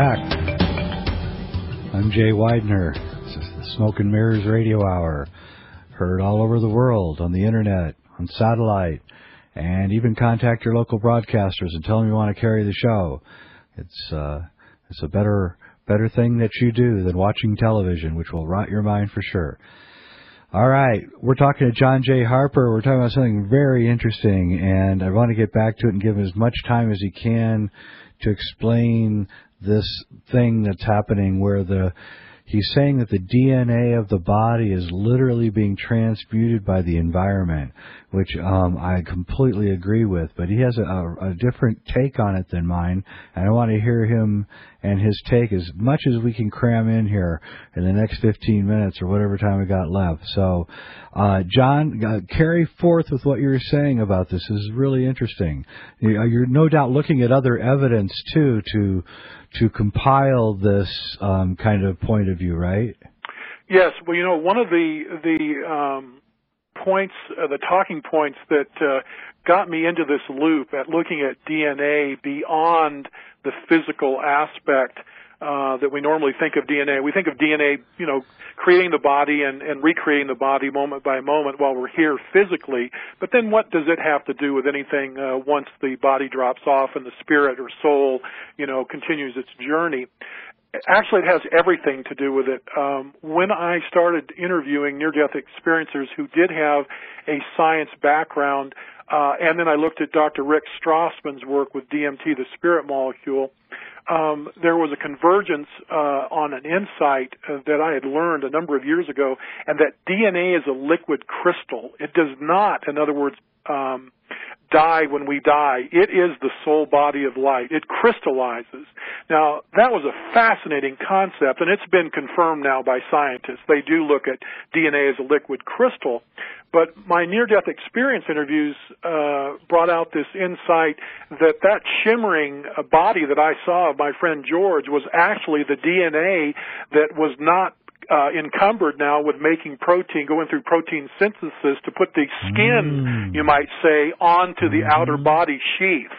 back. I'm Jay Weidner. This is the Smoke and Mirrors Radio Hour. Heard all over the world, on the internet, on satellite, and even contact your local broadcasters and tell them you want to carry the show. It's a better thing that you do than watching television, which will rot your mind for sure. All right, we're talking to John Jay Harper. We're talking about something very interesting, and I want to get back to it and give him as much time as he can to explain this thing that's happening where he's saying that the DNA of the body is literally being transmuted by the environment, which I completely agree with. But he has a different take on it than mine, and I want to hear him and his take as much as we can cram in here in the next 15 minutes or whatever time we got left. So, John, carry forth with what you're saying about this. This is really interesting. You're no doubt looking at other evidence, too, to compile this kind of point of view, right? Yes. Well, one of the points, the talking points that got me into this loop at looking at DNA beyond the physical aspect that we normally think of DNA. We think of DNA, creating the body and recreating the body moment by moment while we're here physically. But then what does it have to do with anything once the body drops off and the spirit or soul, continues its journey? Actually, it has everything to do with it. When I started interviewing near-death experiencers who did have a science background, and then I looked at Dr. Rick Strassman's work with DMT, the spirit molecule, there was a convergence on an insight that I had learned a number of years ago, and that DNA is a liquid crystal. It does not, in other words, die when we die. It is the soul body of light. It crystallizes. Now, that was a fascinating concept, and it's been confirmed now by scientists. They do look at DNA as a liquid crystal. But my near-death experience interviews brought out this insight that shimmering body that I saw of my friend George was actually the DNA that was not encumbered now with making protein, going through protein synthesis to put the skin, you might say, onto the outer body sheath.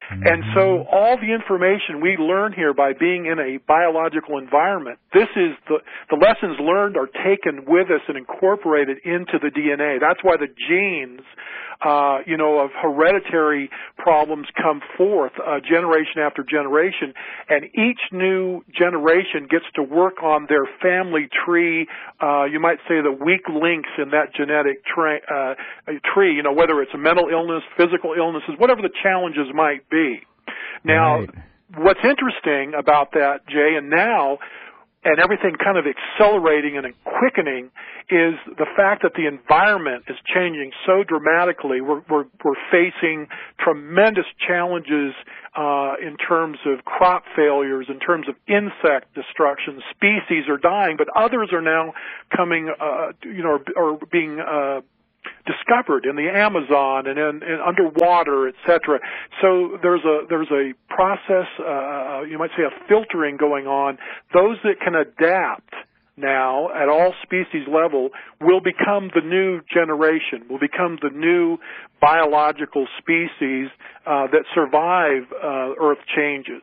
And so all the information we learn here by being in a biological environment, this is the lessons learned are taken with us and incorporated into the DNA. That's why the genes, of hereditary problems come forth generation after generation, and each new generation gets to work on their family tree, you might say the weak links in that genetic tree, whether it's a mental illness, physical illnesses, whatever the challenges might be. Now, right. What's interesting about that, Jay, and everything kind of accelerating and quickening is the fact that the environment is changing so dramatically. We're facing tremendous challenges in terms of crop failures, in terms of insect destruction. Species are dying, but others are now coming, or being discovered in the Amazon and in underwater, etc. So there's a process, you might say a filtering going on. Those that can adapt now at all species level will become the new generation, will become the new biological species that survive Earth changes.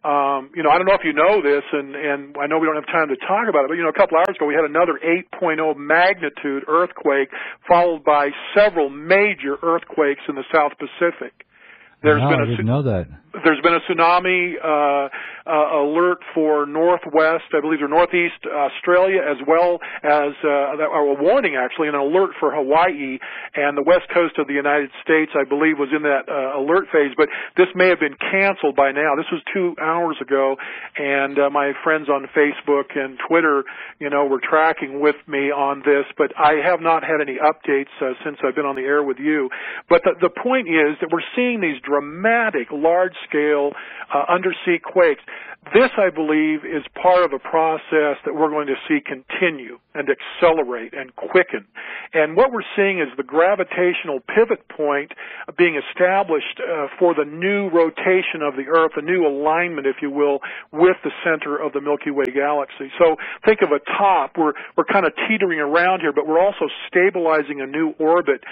I don't know if you know this, and I know we don't have time to talk about it, but, a couple hours ago we had another 8.0 magnitude earthquake followed by several major earthquakes in the South Pacific. I didn't know that. There's been a tsunami alert for northwest, I believe, or northeast Australia, as well as a warning, actually, an alert for Hawaii, and the west coast of the United States, I believe, was in that alert phase. But this may have been canceled by now. This was 2 hours ago, and my friends on Facebook and Twitter, were tracking with me on this, but I have not had any updates since I've been on the air with you. But the point is that we're seeing these dramatic, large-scale undersea quakes. This, I believe, is part of a process that we're going to see continue and accelerate and quicken. And what we're seeing is the gravitational pivot point being established for the new rotation of the Earth, a new alignment, if you will, with the center of the Milky Way galaxy. So think of a top. We're kind of teetering around here, but we're also stabilizing a new orbit,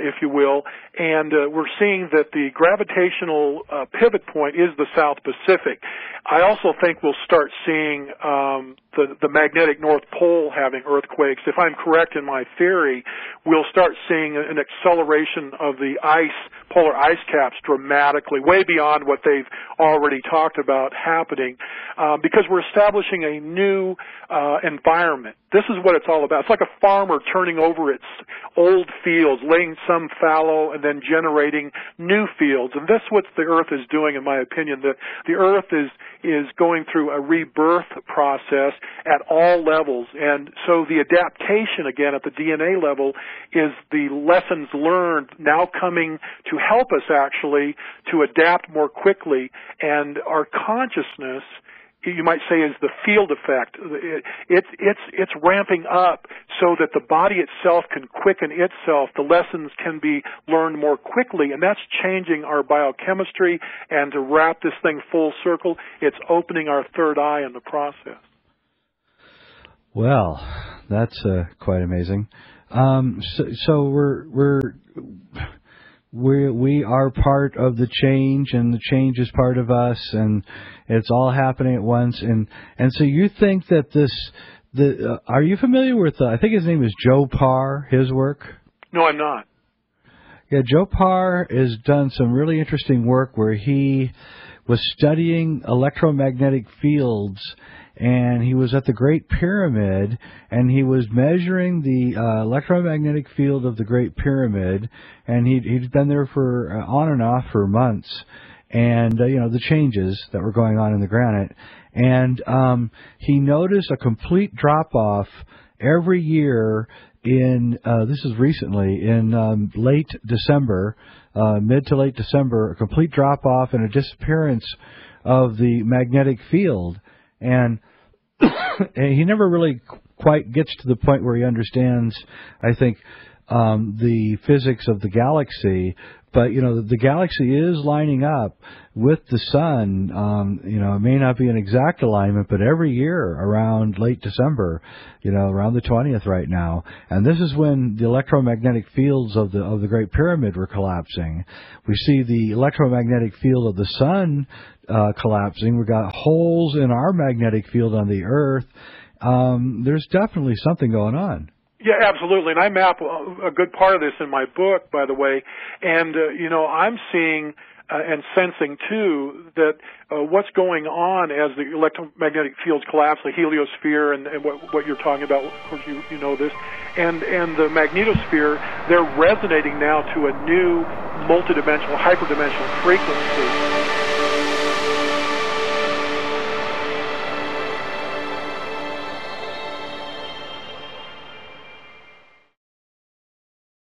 if you will. And we're seeing that the gravitational pivot point is the South Pacific. I also think we'll start seeing the magnetic North Pole having earthquakes. If I'm correct in my theory, we'll start seeing an acceleration of the polar ice caps dramatically, way beyond what they've already talked about happening, because we're establishing a new environment. This is what it's all about. It's like a farmer turning over its old fields, laying some fallow, and then generating new fields. And that's what the Earth is doing, in my opinion. The Earth is going through a rebirth process at all levels. And so the adaptation, again, at the DNA level is the lessons learned now coming to help us actually to adapt more quickly. And our consciousness, you might say, is the field effect. It's ramping up so that the body itself can quicken itself. The lessons can be learned more quickly, and that's changing our biochemistry. And to wrap this thing full circle, it's opening our third eye in the process. Well, that's quite amazing. So we are part of the change, and the change is part of us, and it's all happening at once. And so you think that are you familiar with, I think his name is Joe Parr, his work? No, I'm not. Yeah, Joe Parr has done some really interesting work where he was studying electromagnetic fields, and he was at the Great Pyramid, and he was measuring the electromagnetic field of the Great Pyramid, and he'd been there for on and off for months, and the changes that were going on in the granite, and he noticed a complete drop-off every year in this is recently in late December, mid to late December, a complete drop-off and a disappearance of the magnetic field. And he never really quite gets to the point where he understands, I think, the physics of the galaxy. But, the galaxy is lining up with the sun. It may not be an exact alignment, but every year around late December, around the 20th right now. And this is when the electromagnetic fields of the Great Pyramid were collapsing. We see the electromagnetic field of the sun collapsing. We've got holes in our magnetic field on the Earth. There's definitely something going on. Yeah, absolutely. And I map a good part of this in my book, by the way. And, I'm seeing and sensing, too, that what's going on as the electromagnetic fields collapse, the heliosphere and what you're talking about, of course, you know this, and the magnetosphere, they're resonating now to a new multidimensional, hyperdimensional frequency.